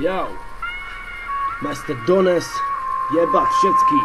Jau, majster dones, jebat všecký.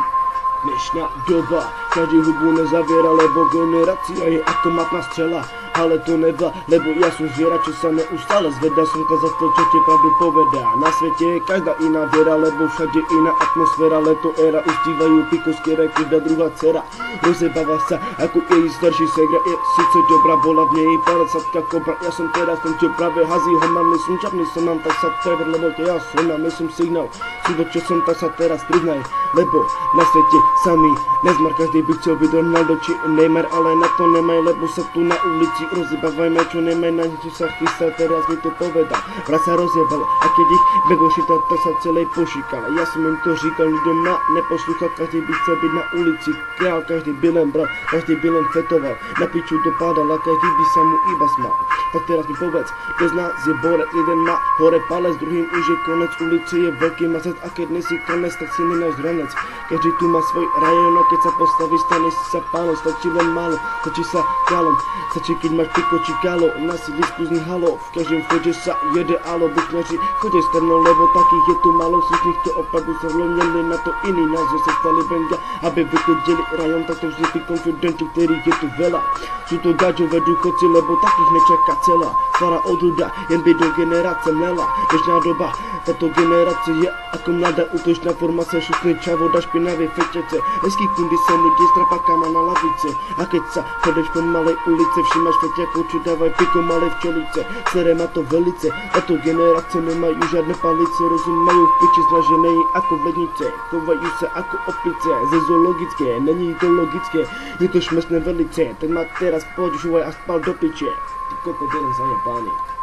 Dnešná doba, každý hubu nezaviera, lebo generácia je ako matná střela. Ale to nedá, lebo ja som zviera, čo sa neustále zvedá. Slnka za to, čo ti pravdu povedá. Na svete je každá iná viera, lebo všade iná atmosféra. Leto éra, ustívajú pikovské reky, každá druhá dcera rozebáva sa, ako jej starší segra. Je síce dobrá, bola v nej palecatka kobra. Ja som teraz ten, čo práve hazí ho mám. Myslím, čapný som mám, tak sa prever, lebo ja som mám, myslím signál. Súdo, čo som, tak sa teraz priznaj. Lebo na svete sami nezmar, každý by chcel byť Ronaldo či Neymar, ale na to nemaj, lebo sa tu na ulici rozjebávajme, čo nemaj, na niečo sa chystá, teraz mi to povedal. Vrát sa rozjebal, a keď ich budú šítať, tak sa celej pošíkal. Ja som im to říkal, nikto ma neposlúchal, každý by chcel byť na ulici král, každý by len bral, každý by len fetoval, na piču dopadal a každý by sa mu iba smal. Tak teraz mi povedz, kto z nás je borec, jeden má hore palec, druhým už je konec, ulici je veľký mazec, a keď nesi konec, tak si nenáš zranec. Každý tu má svoj rajon, a keď sa postaví, stane si sa pánom, stačí len málo, stačí sa kráľom, stačí keď máš piko či kálo, na sídlisku zní halo, v každém vchode sa jede alo, buchňaři chodí stranou, lebo takých je tu málo, slušných to opravdu sa vlomili na to iný názor, sa stali benga, aby vyklidili rajon, tak to vždy tí konfidenti, ktorých je tu veľa. Sú to gaďové duchoci, lebo takých nečaká celá stará odruda, jen by do generace mlela. Dnešná doba, táto generácia je ako mladá útočná formácia, šustný čavoda, špinavé fečece, hezký kundy sa nudí s trapakama na lavice. A keď sa chodeš po malej ulice, všimáš feťakov, čo dávaj piko malé včelice. Sere ma to velice, táto generácie nemajú žiadne palice, rozumajú v piči zlaženej ako v lednice, chovajú sa ako opice, ze zoologické, není to logické, je to šmestné velice, tak ma teraz poď žuvaj a spal do piče. Ty kokot, jeden zajebaný.